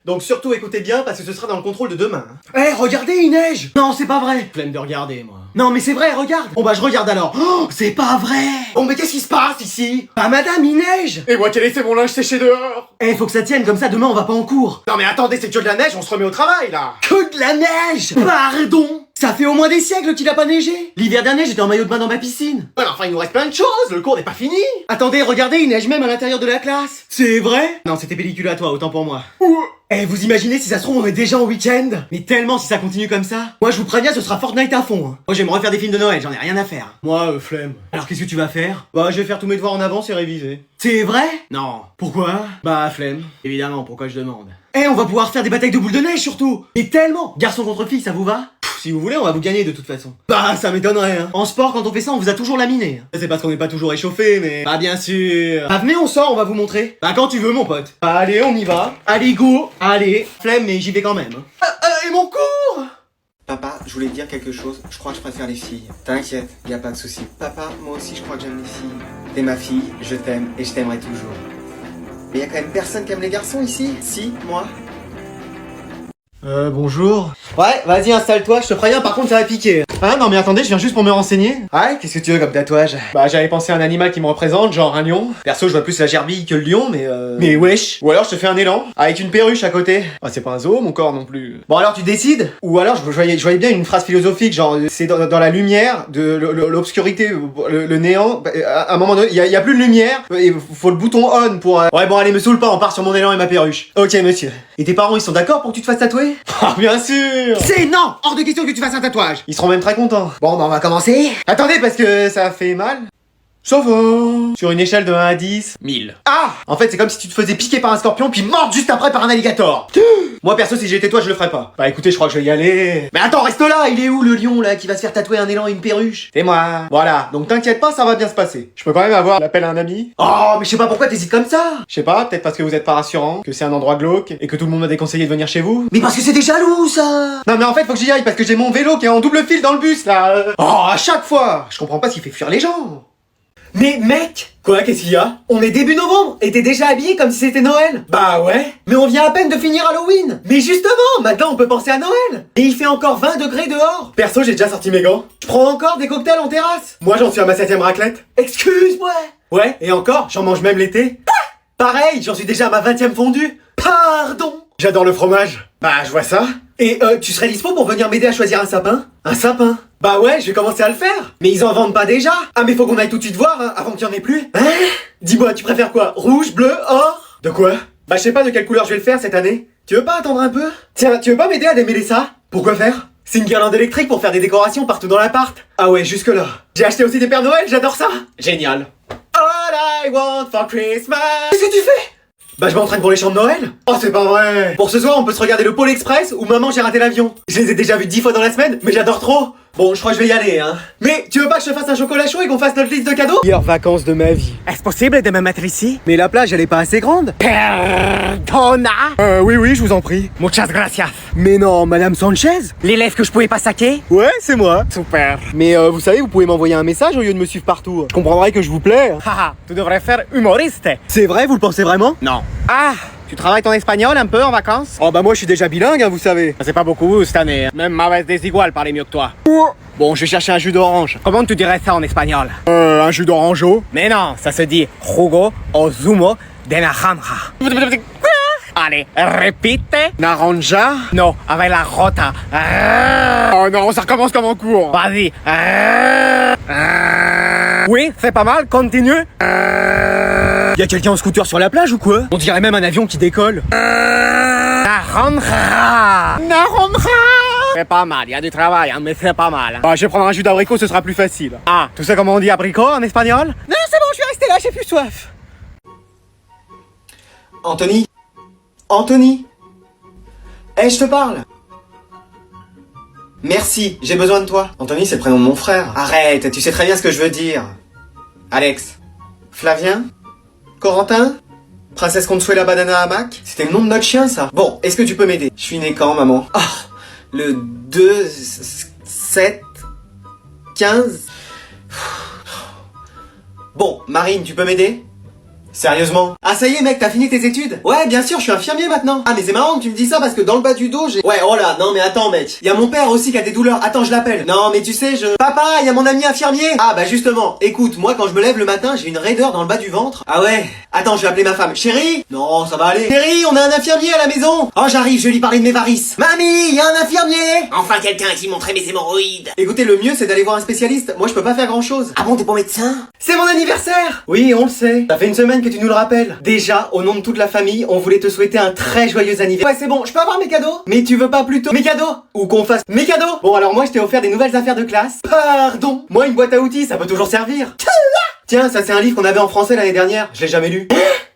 Donc surtout écoutez bien parce que ce sera dans le contrôle de demain. Eh, regardez, il neige. Non, c'est pas vrai. Flemme de regarder, moi. Non mais c'est vrai, regarde. Bon bah je regarde alors. Oh, c'est pas vrai. Bon mais qu'est-ce qui se passe ici? Bah madame, il neige. Et moi qui ai laissé mon linge sécher dehors. Eh, faut que ça tienne, comme ça demain on va pas en cours. Non mais attendez, c'est que de la neige, on se remet au travail, là. Que de la neige. Pardon. Ça fait au moins des siècles qu'il a pas neigé. L'hiver dernier, j'étais en maillot de bain dans ma piscine. Ouais, enfin, il nous reste plein de choses, le cours n'est pas fini. Attendez, regardez, il neige même à l'intérieur de la classe. C'est vrai? Non, c'était pellicule à toi, autant pour moi. Eh, vous imaginez si ça se trouve on est déjà en week-end? Mais tellement si ça continue comme ça. Moi je vous préviens, ce sera Fortnite à fond. Hein. Moi j'aime refaire des films de Noël, j'en ai rien à faire. Moi, flemme. Alors qu'est-ce que tu vas faire? Bah, je vais faire tous mes devoirs en avance et réviser. C'est vrai? Non. Pourquoi? Bah, flemme. Évidemment, pourquoi je demande? Eh, on va pouvoir faire des batailles de boules de neige surtout. Et tellement. Garçon contre fille, ça vous va? Si vous voulez, on va vous gagner de toute façon. Bah ça m'étonnerait hein. En sport quand on fait ça on vous a toujours laminé. C'est parce qu'on n'est pas toujours échauffé, mais... Bah bien sûr. Bah venez on sort, on va vous montrer. Bah quand tu veux mon pote. Bah allez on y va. Allez go. Allez. Flemme mais j'y vais quand même. Et mon cours? Papa, je voulais te dire quelque chose. Je crois que je préfère les filles. T'inquiète, y a pas de souci. Papa, moi aussi je crois que j'aime les filles. T'es ma fille, je t'aime et je t'aimerai toujours. Mais y a quand même personne qui aime les garçons ici. Si, moi. Bonjour. Ouais, vas-y installe-toi, je te préviens, par contre ça va piquer. Hein, non mais attendez, je viens juste pour me renseigner. Ouais, qu'est-ce que tu veux comme tatouage? Bah, j'avais pensé à un animal qui me représente, genre un lion. Perso je vois plus la gerbille que le lion mais Mais wesh. Ou alors je te fais un élan, avec une perruche à côté. Ah, c'est pas un zoo, mon corps non plus. Bon alors tu décides? Ou alors je voyais bien une phrase philosophique, genre c'est dans la lumière de l'obscurité, le néant. Bah, à un moment donné, il y a plus de lumière, et faut le bouton on pour... Ouais bon allez me saoule pas, on part sur mon élan et ma perruche. Ok monsieur. Et tes parents ils sont d'accord pour que tu te fasses tatouer? Ah, bien sûr. C'est non! Hors de question que tu fasses un tatouage! Ils seront même très contents. Bon bah on va commencer. Attendez, parce que ça fait mal. Ça va. Sur une échelle de 1 à 10, 1000. Ah! En fait c'est comme si tu te faisais piquer par un scorpion puis mordre juste après par un alligator. Moi perso si j'étais toi je le ferais pas. Bah écoutez, je crois que je vais y aller. Mais attends reste là, il est où le lion là qui va se faire tatouer un élan et une perruche? C'est moi. Voilà, donc t'inquiète pas, ça va bien se passer. Je peux quand même avoir l'appel à un ami. Oh mais je sais pas pourquoi t'hésites comme ça. Je sais pas, peut-être parce que vous êtes pas rassurant, que c'est un endroit glauque, et que tout le monde m'a déconseillé de venir chez vous. Mais parce que c'est des jaloux ça. Non mais en fait faut que j'y aille parce que j'ai mon vélo qui est en double fil dans le bus là. Oh, à chaque fois. Je comprends pas s'il fait fuir les gens. Mais mec! Quoi, qu'est-ce qu'il y a? On est début novembre et t'es déjà habillé comme si c'était Noël! Bah ouais. Mais on vient à peine de finir Halloween! Mais justement, maintenant on peut penser à Noël! Et il fait encore 20 degrés dehors! Perso, j'ai déjà sorti mes gants. Je prends encore des cocktails en terrasse! Moi j'en suis à ma 7ème raclette. Excuse-moi! Ouais, et encore, j'en mange même l'été. Pareil, j'en suis déjà à ma 20ème fondue! Pardon! J'adore le fromage. Bah, je vois ça. Et tu serais dispo pour venir m'aider à choisir un sapin? Un sapin? Bah ouais, je vais commencer à le faire. Mais ils en vendent pas déjà? Ah mais faut qu'on aille tout de suite voir, hein, avant qu'il y en ait plus! Hein? Dis-moi, tu préfères quoi? Rouge, bleu, or? De quoi? Bah, je sais pas de quelle couleur je vais le faire cette année. Tu veux pas attendre un peu? Tiens, tu veux pas m'aider à démêler ça? Pourquoi faire? C'est une guirlande électrique pour faire des décorations partout dans l'appart! Ah ouais, jusque là. J'ai acheté aussi des Pères Noël, j'adore ça. Génial! All I want for Christmas. Qu'est-ce que tu fais? Bah je m'entraîne pour les chants de Noël. Oh c'est pas vrai. Pour ce soir on peut se regarder le Pôle Express ou Maman j'ai raté l'avion. Je les ai déjà vus 10 fois dans la semaine, mais j'adore trop. Bon je crois que je vais y aller hein. Mais tu veux pas que je te fasse un chocolat chaud et qu'on fasse notre liste de cadeaux? Meilleures vacances de ma vie. Est-ce possible de me mettre ici? Mais la plage elle est pas assez grande. Perdona. Oui, je vous en prie. Muchas gracias. Mais non, Madame Sanchez? L'élève que je pouvais pas saquer? Ouais, c'est moi. Super. Mais vous savez, vous pouvez m'envoyer un message au lieu de me suivre partout. Je comprendrai que je vous plais. Haha, tu devrais faire humoriste. C'est vrai, vous le pensez vraiment? Non. Ah, tu travailles ton espagnol un peu en vacances? Oh bah moi je suis déjà bilingue, hein, vous savez. C'est pas beaucoup cette année. Même Mauvais Desigual parlait mieux que toi. Bon, je vais chercher un jus d'orange. Comment tu dirais ça en espagnol? Un jus d'orangeau. Mais non, ça se dit jugo o zumo de naranja. Allez, répite. Naranja. Non, avec la rota. Oh non, ça recommence comme en cours. Vas-y. Oui, c'est pas mal, continue. Y'a quelqu'un en scooter sur la plage ou quoi? On dirait même un avion qui décolle. Naranja. C'est pas mal, y a du travail, hein, mais c'est pas mal. Bah je vais prendre un jus d'abricot, ce sera plus facile. Ah, tu sais comment on dit abricot en espagnol? Non, c'est bon, je suis resté là, j'ai plus soif. Anthony? Anthony? Eh, je te parle! Merci, j'ai besoin de toi. Anthony, c'est le prénom de mon frère. Arrête, tu sais très bien ce que je veux dire. Alex? Flavien? Corentin? Princesse Consuela Banana Hamac? C'était le nom de notre chien, ça. Bon, est-ce que tu peux m'aider? Je suis né quand, maman? Ah, le 2... 7... 15... Bon, Marine, tu peux m'aider? Sérieusement? Ah ça y est mec, t'as fini tes études? Ouais bien sûr, je suis infirmier maintenant. Ah mais c'est marrant que tu me dis ça parce que dans le bas du dos j'ai... Ouais oh là, non mais attends mec. Y a mon père aussi qui a des douleurs. Attends je l'appelle. Non mais tu sais je... Papa, y a mon ami infirmier. Ah bah justement, écoute, moi quand je me lève le matin j'ai une raideur dans le bas du ventre. Ah ouais? Attends je vais appeler ma femme. Chérie? Non ça va aller. Chérie, on a un infirmier à la maison. Oh j'arrive, je vais lui parler de mes varices. Mamie, y a un infirmier. Enfin quelqu'un qui montrait mes hémorroïdes. Écoutez, le mieux c'est d'aller voir un spécialiste. Moi je peux pas faire grand chose. Ah bon, t'es bon médecin? C'est mon anniversaire! Oui, on le sait. Ça fait une semaine que tu nous le rappelles. Déjà, au nom de toute la famille, on voulait te souhaiter un très joyeux anniversaire. Ouais, c'est bon, je peux avoir mes cadeaux? Mais tu veux pas plutôt mes cadeaux? Ou qu'on fasse mes cadeaux? Bon, alors moi, je t'ai offert des nouvelles affaires de classe. Pardon! Moi, une boîte à outils, ça peut toujours servir. Tiens, ça c'est un livre qu'on avait en français l'année dernière. Je l'ai jamais lu.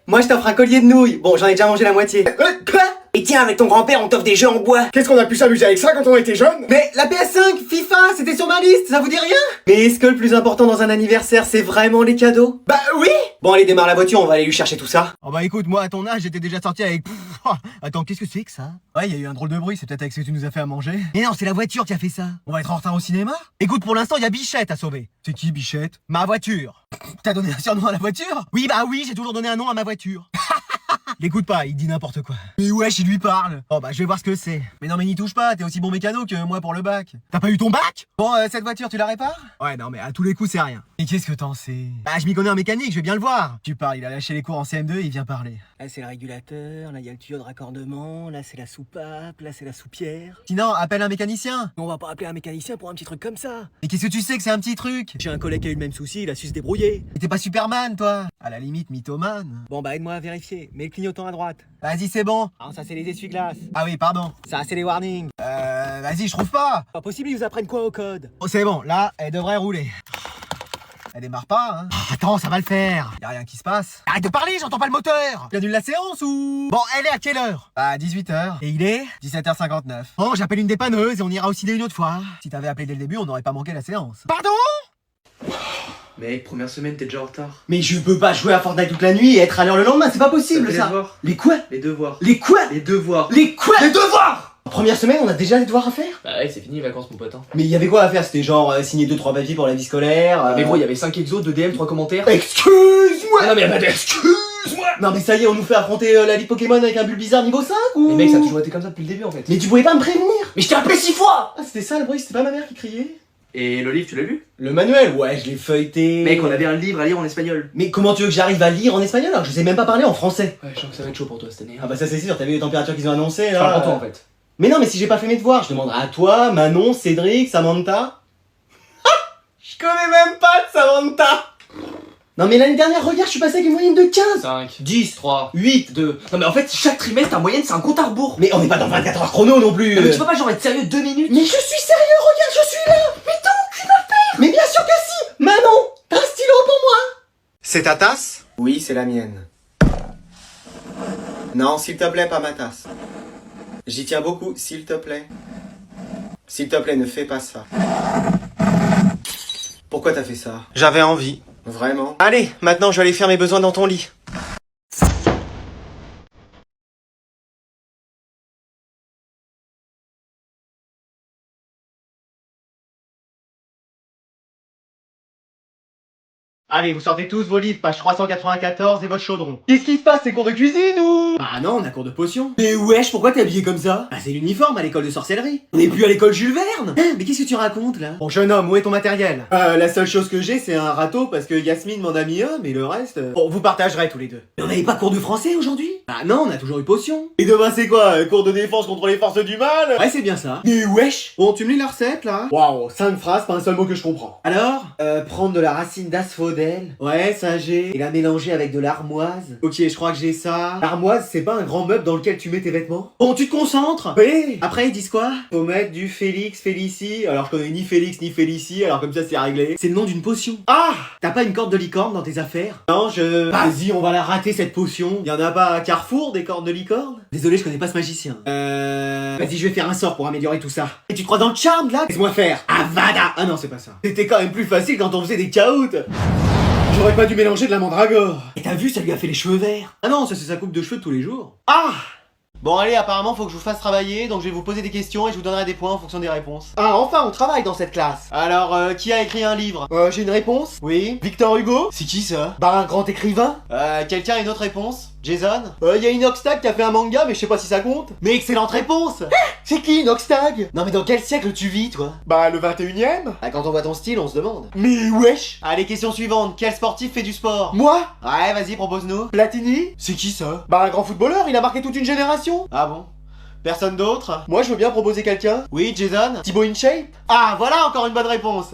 Moi, je t'offre un collier de nouilles. Bon, j'en ai déjà mangé la moitié. Quoi? Et tiens, avec ton grand-père, on t'offre des jeux en bois. Qu'est-ce qu'on a pu s'amuser avec ça quand on était jeunes? Mais la PS5, FIFA, c'était sur ma liste, ça vous dit rien? Mais est-ce que le plus important dans un anniversaire, c'est vraiment les cadeaux? Bah oui! Bon, allez, démarre la voiture, on va aller lui chercher tout ça. Oh bah écoute, moi à ton âge, j'étais déjà sorti avec... Attends, qu'est-ce que c'est que ça? Ouais, il y a eu un drôle de bruit, c'est peut-être avec ce que tu nous as fait à manger. Mais non, c'est la voiture qui a fait ça. On va être en retard au cinéma? Écoute, pour l'instant, il y a Bichette à sauver. C'est qui Bichette? Ma voiture. T'as donné un surnom à la voiture? Oui, bah oui, j'ai toujours donné un nom à ma voiture. L'écoute pas, il dit n'importe quoi. Mais wesh, il lui parle. Oh bah je vais voir ce que c'est. Mais non mais n'y touche pas, t'es aussi bon mécano que moi pour le bac. T'as pas eu ton bac? Bon, cette voiture, tu la répares? Ouais, non mais à tous les coups, c'est rien. Et qu'est-ce que t'en sais? Bah je m'y connais en mécanique, je vais bien le voir. Tu parles, il a lâché les cours en CM2 et il vient parler. Là c'est le régulateur, là il y a le tuyau de raccordement, là c'est la soupape, là c'est la soupière. Sinon, appelle un mécanicien. On va pas appeler un mécanicien pour un petit truc comme ça. Et qu'est-ce que tu sais que c'est un petit truc? J'ai un collègue qui a eu le même souci, il a su se débrouiller. Et t'es pas Superman, toi? À la limite, mythomane. Bon bah aide-moi à vérifier. Mets le clignotant à droite. Vas-y, c'est bon. Ah, ça c'est les essuie-glaces. Ah oui, pardon. Ça c'est les warnings. Vas-y, je trouve pas. Pas possible, ils vous apprennent quoi au code? Oh, c'est bon, là, elle devrait rouler. Elle démarre pas, hein. Attends, ça va le faire. Y a rien qui se passe. Arrête de parler, j'entends pas le moteur. J'annule la séance ou... Bon, elle est à quelle heure? Bah, 18h. Et il est 17h59. Bon, j'appelle une dépanneuse et on ira au ciné une autre fois. Si t'avais appelé dès le début, on n'aurait pas manqué la séance. Pardon? Mec, première semaine, t'es déjà en retard. Mais je peux pas jouer à Fortnite toute la nuit et être à l'heure le lendemain, c'est pas possible Les ça. devoirs. Les quoi? Les devoirs. Les quoi? Les devoirs. Les quoi? Les devoirs! Première semaine, on a déjà les devoirs à faire? Bah ouais, c'est fini les vacances, mon pote. Hein. Mais il y avait quoi à faire? C'était genre signer 2-3 papiers pour la vie scolaire. Mais gros, il y avait 5 exos, 2 DM, 3 commentaires. Excuse-moi! Ah non, mais y'a pas d'excuse-moi! Non mais ça y est, on nous fait affronter la Ligue Pokémon avec un Bulbizarre niveau 5 ou... Mais mec, ça a toujours été comme ça depuis le début en fait. Mais tu pouvais pas me prévenir! Mais je t'ai appelé 6 fois! Ah c'était ça le bruit, c'était pas ma mère qui criait? Et le livre, tu l'as lu? Le manuel, ouais, je l'ai feuilleté. Mec, on avait un livre à lire en espagnol. Mais comment tu veux que j'arrive à lire en espagnol alors que je sais même pas parler en français? Ouais, je sens que ça va être chaud pour toi cette année. Ah bah ça c'est sûr, t'as vu les températures qu'ils ont annoncées Je là? parle pour toi en fait. Mais non mais si j'ai pas fait mes devoirs, je demanderai à toi, Manon, Cédric, Samantha. Je connais même pas de Samantha! Non mais l'année dernière, regarde, je suis passé avec une moyenne de 15! 5, 10, 3, 8. 2. Non mais en fait, chaque trimestre, ta moyenne, c'est un compte à rebours. Mais on n'est pas dans 24 heures chrono non plus! Non, mais tu peux pas genre être sérieux 2 minutes? Mais je suis sérieux, regarde, je suis là! Mais t'as aucune affaire! Mais bien sûr que si! Manon, t'as un stylo pour moi? C'est ta tasse? Oui, c'est la mienne. Non, s'il te plaît, pas ma tasse. J'y tiens beaucoup, s'il te plaît. S'il te plaît, ne fais pas ça. Pourquoi t'as fait ça? J'avais envie. Vraiment? Allez, maintenant je vais aller faire mes besoins dans ton lit. Allez, vous sortez tous vos livres, page 394 et votre chaudron. Qu'est-ce qui se passe, c'est cours de cuisine ou? Bah non, on a cours de potion. Mais wesh, pourquoi t'es habillé comme ça? Bah c'est l'uniforme à l'école de sorcellerie. On n'est plus à l'école Jules Verne. Hein, mais qu'est-ce que tu racontes là? Bon jeune homme, où est ton matériel? La seule chose que j'ai, c'est un râteau parce que Yasmine m'en a mis un, mais le reste... Bon, vous partagerez tous les deux. Mais on n'avait pas cours de français aujourd'hui? Bah non, on a toujours eu potion. Et demain c'est quoi? Cours de défense contre les forces du mal? Ouais, c'est bien ça. Mais wesh! Bon, tu me lis la recette là? Waouh, 5 phrases, pas un seul mot que je comprends. Alors? Prendre de la racine d'asphodèle. Ouais, ça j'ai. Et la mélanger avec de l'armoise. Ok, je crois que j'ai ça. L'armoise, c'est pas un grand meuble dans lequel tu mets tes vêtements? Bon, tu te concentres. Oui. Après, ils disent quoi? Faut mettre du Félix, Félicie. Alors, je connais ni Félix ni Félicie, alors comme ça, c'est réglé. C'est le nom d'une potion. Ah! T'as pas une corde de licorne dans tes affaires? Non, je... Vas-y, on va la rater, cette potion. Y'en a pas à Carrefour, des cordes de licorne? Désolé, je connais pas ce magicien. Vas-y, je vais faire un sort pour améliorer tout ça. Et tu te crois dans le charme, là? Laisse-moi faire. Avada! Ah non, c'est pas ça. C'était quand même plus facile quand on faisait des caoutes. J'aurais pas dû mélanger de la mandragore. Et t'as vu, ça lui a fait les cheveux verts. Ah non, ça c'est sa coupe de cheveux de tous les jours. Ah! Bon allez, apparemment faut que je vous fasse travailler, donc je vais vous poser des questions et je vous donnerai des points en fonction des réponses. Ah enfin, on travaille dans cette classe. Alors, qui a écrit un livre? J'ai une réponse. Oui. Victor Hugo? C'est qui ça? Bah un grand écrivain. Quelqu'un a une autre réponse? Jason? Y a Inoxtag qui a fait un manga, mais je sais pas si ça compte. Mais excellente réponse. C'est qui Inoxtag? Non mais dans quel siècle tu vis, toi? Bah le 21ème. Ah, quand on voit ton style, on se demande. Mais wesh. Allez, question suivante. Quel sportif fait du sport? Moi? Ouais, vas-y, propose-nous. Platini? C'est qui ça? Bah un grand footballeur, il a marqué toute une génération. Ah bon? Personne d'autre? Moi je veux bien proposer quelqu'un. Oui, Jason? Thibaut InShape? Ah voilà, encore une bonne réponse.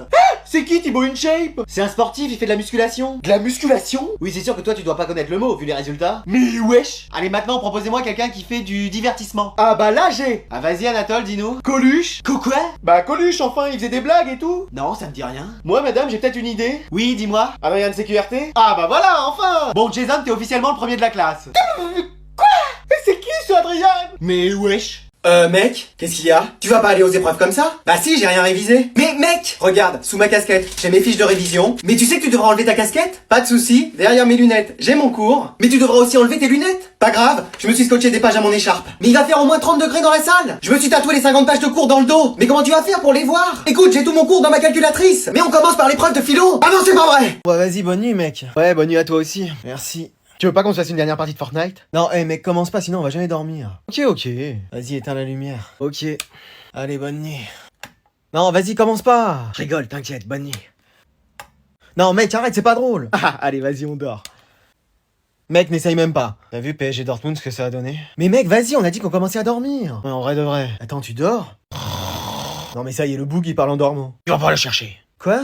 C'est qui Thibaut InShape? C'est un sportif, il fait de la musculation. De la musculation? Oui, c'est sûr que toi tu dois pas connaître le mot vu les résultats. Mais wesh. Allez, maintenant proposez-moi quelqu'un qui fait du divertissement. Ah bah là j'ai. Ah vas-y Anatole, dis-nous. Coluche? Quoi? Bah Coluche, enfin, il faisait des blagues et tout. Non, ça me dit rien. Moi madame, j'ai peut-être une idée. Oui, dis-moi. Adrien de CQRT? Ah bah voilà, enfin. Bon Jason, t'es officiellement le premier de la classe. Mais c'est qui ce Adrien? Mais wesh. Mec, qu'est-ce qu'il y a? Tu vas pas aller aux épreuves comme ça? Bah si, j'ai rien révisé. Mais mec, regarde, sous ma casquette, j'ai mes fiches de révision. Mais tu sais que tu devras enlever ta casquette? Pas de souci, derrière mes lunettes, j'ai mon cours. Mais tu devras aussi enlever tes lunettes. Pas grave, je me suis scotché des pages à mon écharpe. Mais il va faire au moins 30 degrés dans la salle. Je me suis tatoué les 50 pages de cours dans le dos. Mais comment tu vas faire pour les voir? Écoute, j'ai tout mon cours dans ma calculatrice. Mais on commence par l'épreuve de philo. Ah non, c'est pas vrai. Ouais, vas-y, bonne nuit, mec. Ouais, bonne nuit à toi aussi. Merci. Tu veux pas qu'on se fasse une dernière partie de Fortnite? Non, mec, commence pas, sinon on va jamais dormir. Ok. Vas-y, éteins la lumière. Ok. Allez, bonne nuit. Non, vas-y, commence pas. Je rigole, t'inquiète, bonne nuit. Non, mec, arrête, c'est pas drôle. Ah, allez, vas-y, on dort. Mec, n'essaye même pas. T'as vu PSG Dortmund, ce que ça a donné? Mais mec, vas-y, on a dit qu'on commençait à dormir. Ouais, en vrai de vrai. Attends, tu dors? Non, mais ça y est, le boug, il parle en dormant. Tu vas pas le chercher. Quoi?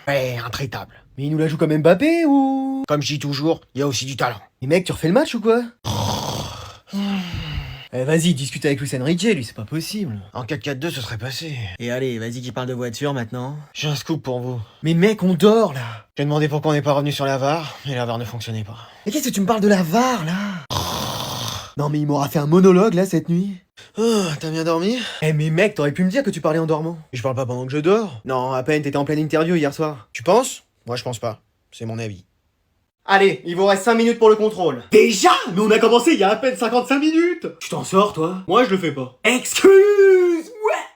Ouais, intraitable. Mais il nous la joue comme Mbappé ou... Comme je dis toujours, il y a aussi du talent. Mais mec, tu refais le match ou quoi? Vas-y, discute avec Luis Enrique, lui, c'est pas possible. En 4-4-2, ce serait passé. Et allez, vas-y, qui parle de voiture maintenant. J'ai un scoop pour vous. Mais mec, on dort là. J'ai demandé pourquoi on n'est pas revenu sur la VAR, et la VAR ne fonctionnait pas. Mais qu'est-ce que tu me parles de la VAR là? Non mais il m'aura fait un monologue là cette nuit. Oh, t'as bien dormi? Mais mec, t'aurais pu me dire que tu parlais en dormant. Et je parle pas pendant que je dors. Non, à peine, t'étais en pleine interview hier soir. Tu penses? Moi je pense pas. C'est mon avis. Allez, il vous reste 5 minutes pour le contrôle. Déjà? Mais on a commencé il y a à peine 55 minutes. Tu t'en sors toi? Moi je le fais pas. Excuse-moi.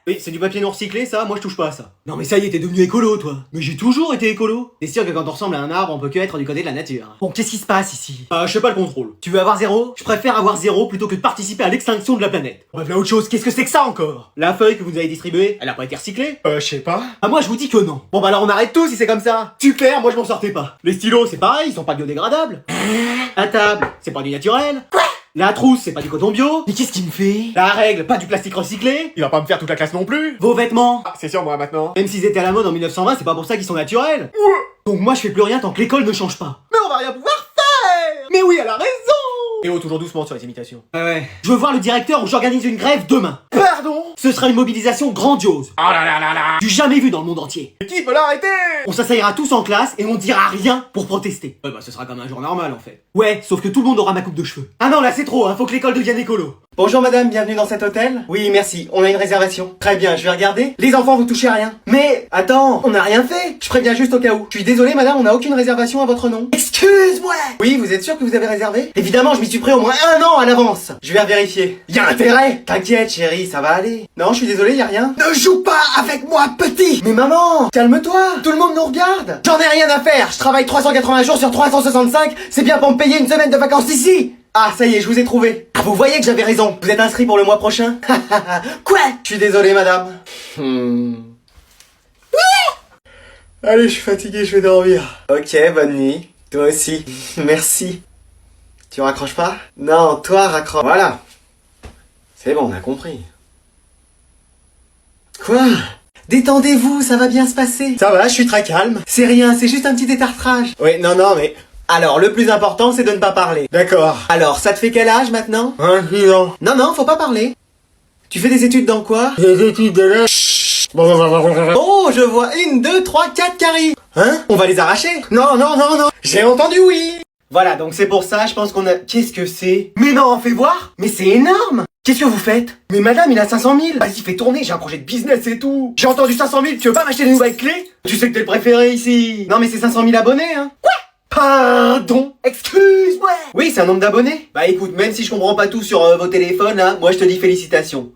Oui, c'est du papier non recyclé ça, moi je touche pas à ça. Non mais ça y est, t'es devenu écolo toi. Mais j'ai toujours été écolo. T'es sûr que quand on ressemble à un arbre, on peut que être du côté de la nature. Bon, qu'est-ce qui se passe ici? Je sais pas le contrôle. Tu veux avoir 0? Je préfère avoir 0 plutôt que de participer à l'extinction de la planète. Bref, là autre chose, qu'est-ce que c'est que ça encore? La feuille que vous nous avez distribuée, elle a pas été recyclée? Je sais pas. Ah moi je vous dis que non. Bon bah alors on arrête tout si c'est comme ça. Super, moi je m'en sortais pas. Les stylos c'est pareil, ils sont pas biodégradables. À table, c'est pas du naturel. Quoi? La trousse, c'est pas du coton bio. Mais qu'est-ce qu'il me fait? La règle, pas du plastique recyclé. Il va pas me faire toute la classe non plus. Vos vêtements. Ah, c'est sûr, moi, maintenant. Même s'ils étaient à la mode en 1920, c'est pas pour ça qu'ils sont naturels. Donc moi, je fais plus rien tant que l'école ne change pas. Mais on va rien pouvoir faire. Mais oui, elle a raison. Et oh, toujours doucement sur les imitations. Ouais. Je veux voir le directeur où j'organise une grève demain. Pardon? Ce sera une mobilisation grandiose. Oh là là là là. Du jamais vu dans le monde entier. Et qui peut l'arrêter? On s'asseyera tous en classe et on dira rien pour protester. Ouais bah ce sera comme un jour normal en fait. Ouais, sauf que tout le monde aura ma coupe de cheveux. Ah non là c'est trop, hein, faut que l'école devienne écolo. Bonjour madame, bienvenue dans cet hôtel. Oui, merci, on a une réservation. Très bien, je vais regarder. Les enfants, vous touchez à rien. Mais, attends, on n'a rien fait. Je préviens juste au cas où. Je suis désolé madame, on n'a aucune réservation à votre nom. Excuse-moi. Oui, vous êtes sûr que vous avez réservé? Évidemment, je m'y suis pris au moins 1 an à l'avance. Je vais vérifier. Y a intérêt. T'inquiète chérie, ça va aller. Non, je suis désolé, y a rien. Ne joue pas avec moi, petit. Mais maman, calme-toi. Tout le monde nous regarde. J'en ai rien à faire. Je travaille 380 jours sur 365. C'est bien pour me payer une semaine de vacances ici. Ah, ça y est, je vous ai trouvé. Ah, vous voyez que j'avais raison. Vous êtes inscrit pour le mois prochain? Quoi? Je suis désolé, madame. Allez, je suis fatigué, je vais dormir. Ok, bonne nuit. Toi aussi. Merci. Tu raccroches pas? Non, toi raccroche. Voilà. C'est bon, on a compris. Quoi? Détendez-vous, ça va bien se passer. Ça va, je suis très calme. C'est rien, c'est juste un petit détartrage. Oui, non, mais... Alors, le plus important, c'est de ne pas parler. D'accord. Alors, ça te fait quel âge maintenant? 6 ans. Non, faut pas parler. Tu fais des études dans quoi? Des études de la... Oh, je vois 1, 2, 3, 4 caries. Hein? On va les arracher? Non. J'ai entendu oui. Voilà, donc c'est pour ça, je pense qu'on a... Qu'est-ce que c'est? Mais non, fais voir. Mais c'est énorme. Qu'est-ce que vous faites? Mais madame, il a 500 000. Vas-y, fais tourner, j'ai un projet de business et tout. J'ai entendu 500 000, tu veux pas m'acheter des nouvelles clés? Tu sais que t'es le préféré ici. Non mais c'est 500 000 abonnés, hein. Quoi? Pardon? Excuse-moi. Oui, c'est un nombre d'abonnés. Bah écoute, même si je comprends pas tout sur vos téléphones, là, moi je te dis félicitations.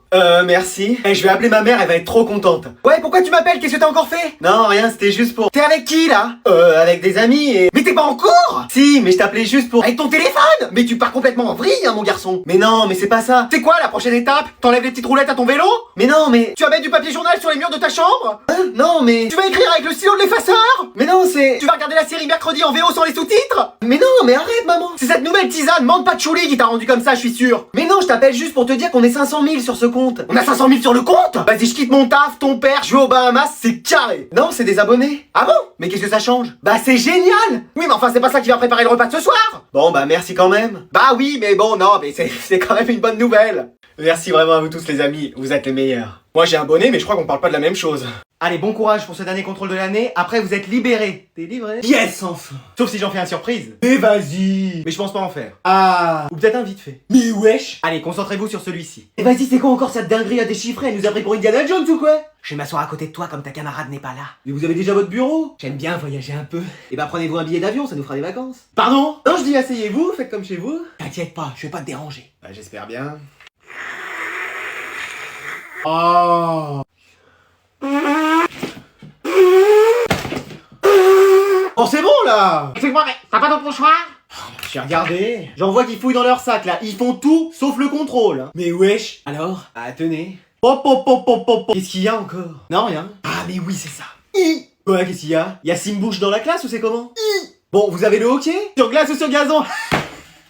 Merci. Je vais appeler ma mère, elle va être trop contente. Ouais, pourquoi tu m'appelles? Qu'est-ce que t'as encore fait? Non, rien, c'était juste pour... T'es avec qui, là? Avec des amis et... Mais t'es pas en cours? Si, mais je t'appelais juste pour... Avec ton téléphone? Mais tu pars complètement en vrille, hein, mon garçon. Mais non, mais c'est pas ça. C'est quoi la prochaine étape? T'enlèves les petites roulettes à ton vélo? Mais non, mais... Tu vas mettre du papier journal sur les murs de ta chambre? Hein? Non, mais... Tu vas écrire avec le stylo de l'effaceur? Mais non, c'est... Tu vas regarder la série mercredi en VO sans les sous-titres? Mais non, mais arrête, maman. C'est cette nouvelle tisane, Mande Patchouli, qui t'a rendu comme ça, je suis sûr. Mais non, je t'appelle juste pour te dire qu'on est 500 000 sur ce compte. On a 500 000 sur le compte? Vas-y, je quitte mon taf, ton père, je vais aux Bahamas, c'est carré. Non, c'est des abonnés. Ah bon? Mais qu'est-ce que ça change? Bah c'est génial. Oui, mais enfin, c'est pas ça qui va préparer le repas de ce soir. Bon, bah merci quand même. Bah oui, mais bon, non, mais c'est quand même une bonne nouvelle. Merci vraiment à vous tous les amis, vous êtes les meilleurs. Moi j'ai un bonnet, mais je crois qu'on parle pas de la même chose. Allez, bon courage pour ce dernier contrôle de l'année, après vous êtes libérés. T'es livré? Yes, enfin. Sauf si j'en fais un surprise. Mais vas-y. Mais je pense pas en faire. Ah. Ou peut-être un vite fait. Mais wesh. Allez, concentrez-vous sur celui-ci. Et vas-y, c'est quoi encore cette dinguerie à déchiffrer? Elle nous a pris pour Indiana Jones ou quoi? Je vais m'asseoir à côté de toi comme ta camarade n'est pas là. Mais vous avez déjà votre bureau? J'aime bien voyager un peu. Et bah prenez-vous un billet d'avion, ça nous fera des vacances. Pardon? Non, je dis asseyez-vous, faites comme chez vous. T'inquiète pas, je vais pas te déranger. Bah j'espère bien. Oh. Oh c'est bon là! Excuse-moi, mais t'as pas ton pochoir? J'ai regardé, j'en vois qu'ils fouillent dans leur sac là, ils font tout sauf le contrôle. Hein. Mais wesh. Alors? Ah tenez. Hop hop hop hop hop. Qu'est-ce qu'il y a encore? Non rien. Ah mais oui, c'est ça. Quoi, qu'est-ce qu'il y a? Y a Simbouche dans la classe ou c'est comment? Bon, vous avez le hockey? Sur glace ou sur gazon?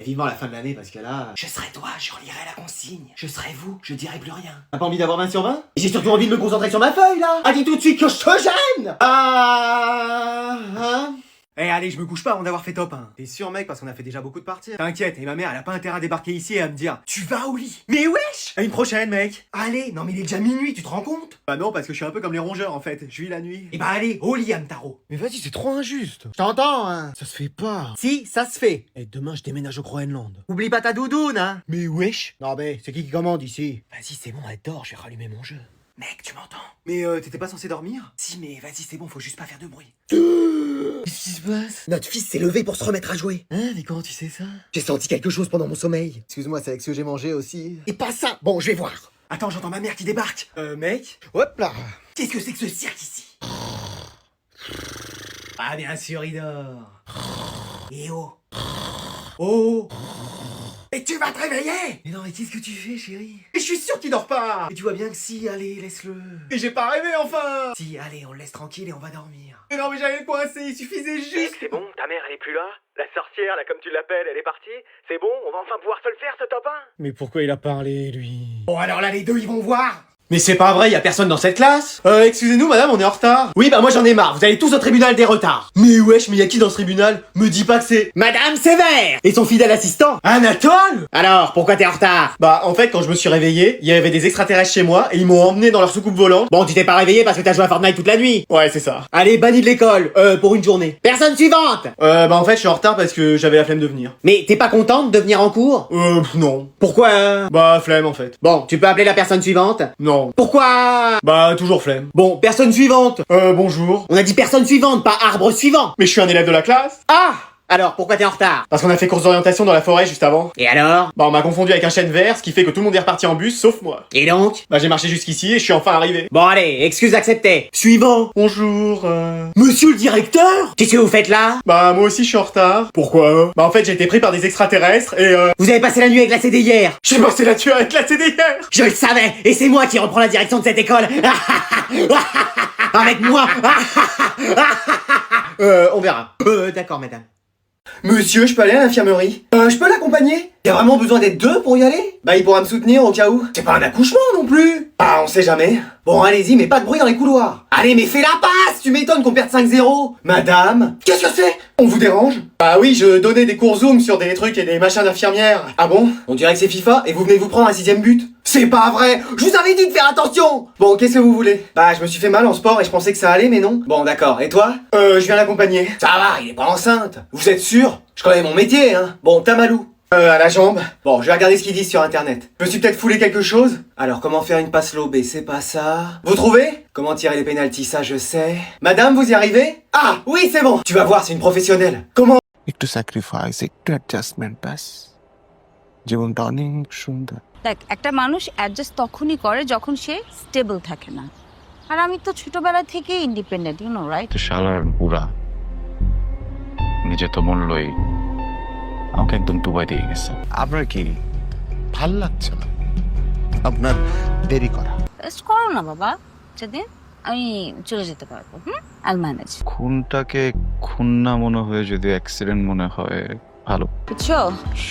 Et vivement la fin de l'année parce que là... Je serai toi, je relirai la consigne. Je serai vous, je dirai plus rien. T'as pas envie d'avoir 20 sur 20? J'ai surtout envie de me concentrer sur ma feuille là! Ah dis tout de suite que je te gêne! Ah... Hein? Eh allez, je me couche pas avant d'avoir fait top 1. T'es sûr mec parce qu'on a fait déjà beaucoup de parties. T'inquiète, et ma mère elle a pas intérêt à débarquer ici et à me dire tu vas au lit. Mais wesh. À une prochaine mec! Allez, non mais il est déjà minuit, tu te rends compte? Bah non parce que je suis un peu comme les rongeurs en fait, je vis la nuit. Eh bah allez, au lit Amtaro. Mais vas-y, c'est trop injuste. Je t'entends, hein. Ça se fait pas. Si, ça se fait. Et demain, je déménage au Groenland. Oublie pas ta doudoune, hein. Mais wesh. Non, mais c'est qui commande ici? Vas-y, c'est bon, elle dort, je vais rallumer mon jeu. Mec, tu m'entends? Mais t'étais pas censé dormir? Si, mais vas-y, c'est bon, faut juste pas faire de bruit. Qu'est-ce qui se passe? Notre fils s'est levé pour se remettre à jouer. Hein, mais comment tu sais ça? J'ai senti quelque chose pendant mon sommeil. Excuse-moi, c'est avec ce que j'ai mangé aussi. Et pas ça. Bon, je vais voir. Attends, j'entends ma mère qui débarque. Mec? Hop là. Qu'est-ce que c'est que ce cirque ici? Ah, bien sûr, il dort. Et oh. Oh. Mais tu vas te réveiller! Mais non mais qu'est-ce que tu fais chérie? Et je suis sûr qu'il dort pas! Mais tu vois bien que si, allez, laisse-le. Mais j'ai pas rêvé enfin! Si, allez, on le laisse tranquille et on va dormir. Mais non mais j'allais le coincer, il suffisait juste! C'est bon, ta mère elle est plus là? La sorcière, là, comme tu l'appelles, elle est partie? C'est bon, on va enfin pouvoir se le faire, ce top 1? Mais pourquoi il a parlé, lui? Bon alors là les deux ils vont voir! Mais c'est pas vrai, y a personne dans cette classe. Excusez-nous madame, on est en retard. Oui bah moi j'en ai marre, vous allez tous au tribunal des retards. Mais wesh, mais y a qui dans ce tribunal? Me dis pas que c'est... Madame Sévère! Et son fidèle assistant Anatole. Alors, pourquoi t'es en retard? Bah en fait quand je me suis réveillé, il y avait des extraterrestres chez moi et ils m'ont emmené dans leur soucoupe volante. Bon, tu t'es pas réveillé parce que t'as joué à Fortnite toute la nuit! Ouais c'est ça. Allez, banni de l'école, pour une journée. Personne suivante! Bah en fait je suis en retard parce que j'avais la flemme de venir. Mais t'es pas contente de venir en cours? Non. Pourquoi? Bah flemme en fait. Bon, tu peux appeler la personne suivante? Non. Pourquoi? Bah toujours flemme. Bon, personne suivante! Bonjour. On a dit personne suivante, pas arbre suivant! Mais je suis un élève de la classe. Ah! Alors, pourquoi t'es en retard? Parce qu'on a fait course d'orientation dans la forêt juste avant. Et alors? Bah on m'a confondu avec un chêne vert, ce qui fait que tout le monde est reparti en bus sauf moi. Et donc? Bah j'ai marché jusqu'ici et je suis enfin arrivé. Bon allez, excuse acceptée. Suivant! Bonjour. Monsieur le directeur? Qu'est-ce que vous faites là? Bah moi aussi je suis en retard. Pourquoi? Bah en fait j'ai été pris par des extraterrestres et Vous avez passé la nuit avec la CD hier! j'ai passé la tueur avec la CDR. Je le savais! Et c'est moi qui reprends la direction de cette école! Avec moi! On verra. D'accord, madame. Monsieur, je peux aller à l'infirmerie? Je peux l'accompagner? Y a vraiment besoin d'être deux pour y aller? Bah il pourra me soutenir au cas où. C'est pas un accouchement non plus. Ah on sait jamais. Bon allez-y mais pas de bruit dans les couloirs. Allez mais fais la passe. Tu m'étonnes qu'on perde 5-0. Madame? Qu'est-ce que c'est? On vous dérange? Bah oui je donnais des cours Zoom sur des trucs et des machins d'infirmière. Ah bon? On dirait que c'est FIFA et vous venez de vous prendre un 6ème but. C'est pas vrai. Je vous avais dit de faire attention. Bon qu'est-ce que vous voulez? Bah je me suis fait mal en sport et je pensais que ça allait mais non. Bon d'accord et toi? Je viens l'accompagner. Ça va il est pas enceinte. Vous êtes sûr? Je connais mon métier hein. Bon Tamalou. À la jambe. Bon, je vais regarder ce qu'ils disent sur internet. Je me suis peut-être foulé quelque chose? Alors, comment faire une passe lobée? C'est pas ça. Vous trouvez? Comment tirer les pénaltys? Ça, je sais. Madame, vous y arrivez? Ah, oui, c'est bon. Tu vas voir, c'est une professionnelle. Comment? একটু স্যাক্রিফাইস, একটু অ্যাডজাস্টমেন্ট, ব্যাস জীবনটা অনেক সুন্দর। দেখ, একটা মানুষ অ্যাডজাস্ট তখনই করে যখন সে স্টেবল থাকে না। আর আমি তো ছোটবেলা থেকেই ইন্ডিপেন্ডেন্ট, ইউ নো রাইট? শালার বুড়া নিজে তো মূল্যই আমাকে একদম ডুবাই দিয়ে গেছে। আপনার কি ভাল লাগছে না আপনার দেরি করা? রেস্ট করো না বাবা, যেদিন আমি চলে যেতে পারবো। I manage. খুনটাকে খুন না মনে হয়ে যদি অ্যাক্সিডেন্ট মনে হয় ভালো। বুঝছো,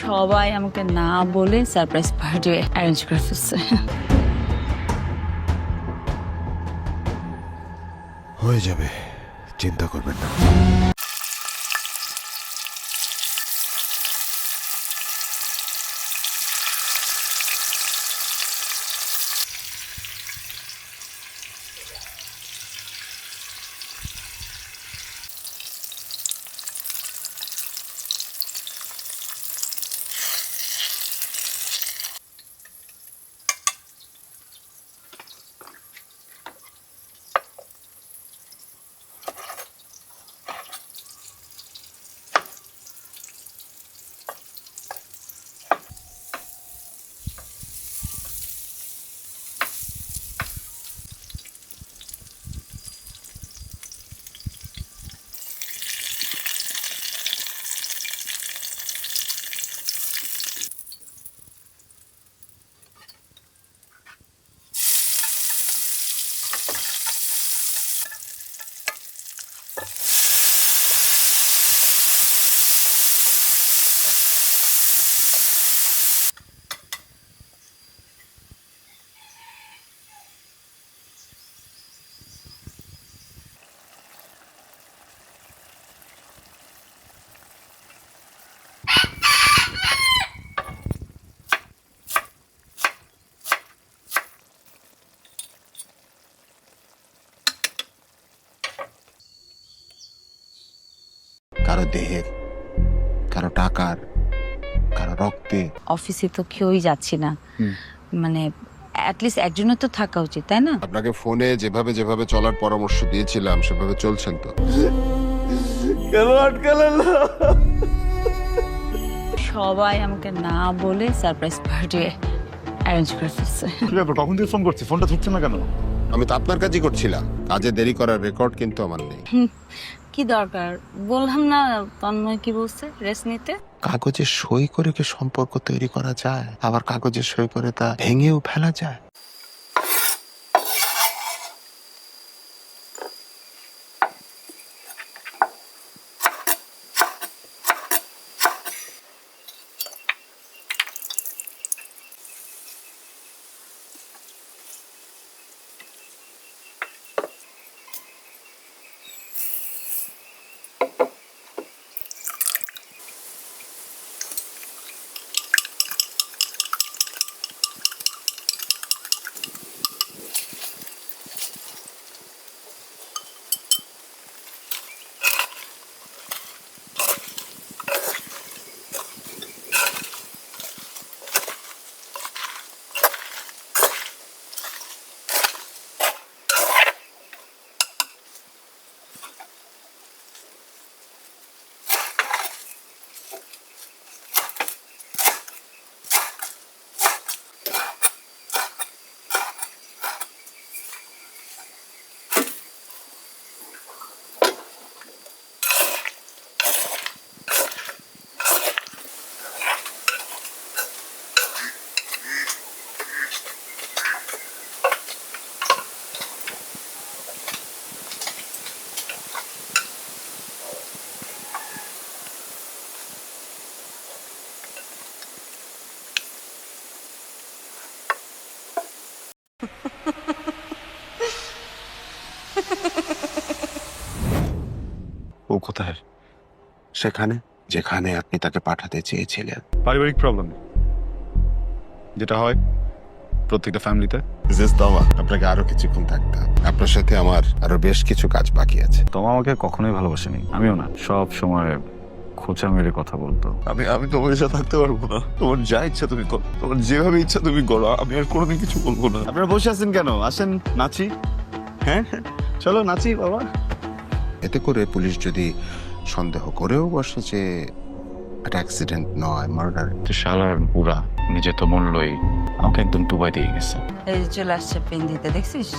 সবাই আমাকে না বলে সারপ্রাইজ পার্টি অ্যারেঞ্জ করে ফেলছে। হয়ে যাবে, চিন্তা করবেন না। কারো দেহের, কারো টাকার, কারো রক্তে। অফিসে তো কেউই যাচ্ছি না, মানে অ্যাটলিস্ট একজনের তো থাকা উচিত, তাই না? আপনাকে ফোনে যেভাবে যেভাবে চলার পরামর্শ দিয়েছিলাম সেভাবে চলছেন তো? কেন আটকালেন না? সবাই আমাকে না বলে সারপ্রাইজ পার্টি অ্যারেঞ্জ করে ফেলছে। কখন দিয়ে ফোন করছি, ফোনটা ধরছে না কেন? আমি তো আপনার কাজই করছিলাম, কাজে দেরি করার রেকর্ড কিন্তু আমার নেই। কি দরকার? বললাম না তন্ময় কি বলছে, রেস্ট নিতে। কাগজে সই করে কি সম্পর্ক তৈরি করা যায়? আবার কাগজে সই করে তা ভেঙেও ফেলা যায়? ও কোথায়? সেখানে যেখানে আপনি তাকে পাঠাতে চেয়েছিলেন। পারিবারিক প্রবলেম যেটা হয় প্রত্যেকটা ফ্যামিলিতে। আপনাকে আরো কিছুক্ষণ থাকতে হবে। আপনার সাথে আমার আরো বেশ কিছু কাজ বাকি আছে। তোমা আমাকে কখনোই ভালোবাসেনি, আমিও না। সব সময় খোঁচা মেরে কথা বলতো। আমি তোমার সাথে থাকতে পারবো না। তোমার যা ইচ্ছা তুমি করো, তোমার যেভাবে ইচ্ছা তুমি করো, আমি আর কোনোদিন কিছু বলবো না। আপনারা বসে আছেন কেন? আসেন নাচি। হ্যাঁ চলো নাচি বাবা। এতে করে পুলিশ যদি সন্দেহ করেও বসে যে এটা অ্যাক্সিডেন্ট নয়, মার্ডার। তো শালার বুড়া নিজে তো মূল্যই আমাকে একদম ডুবাই দিয়ে গেছে। এই যে চলে আসছে পেন দিতে, দেখছিস?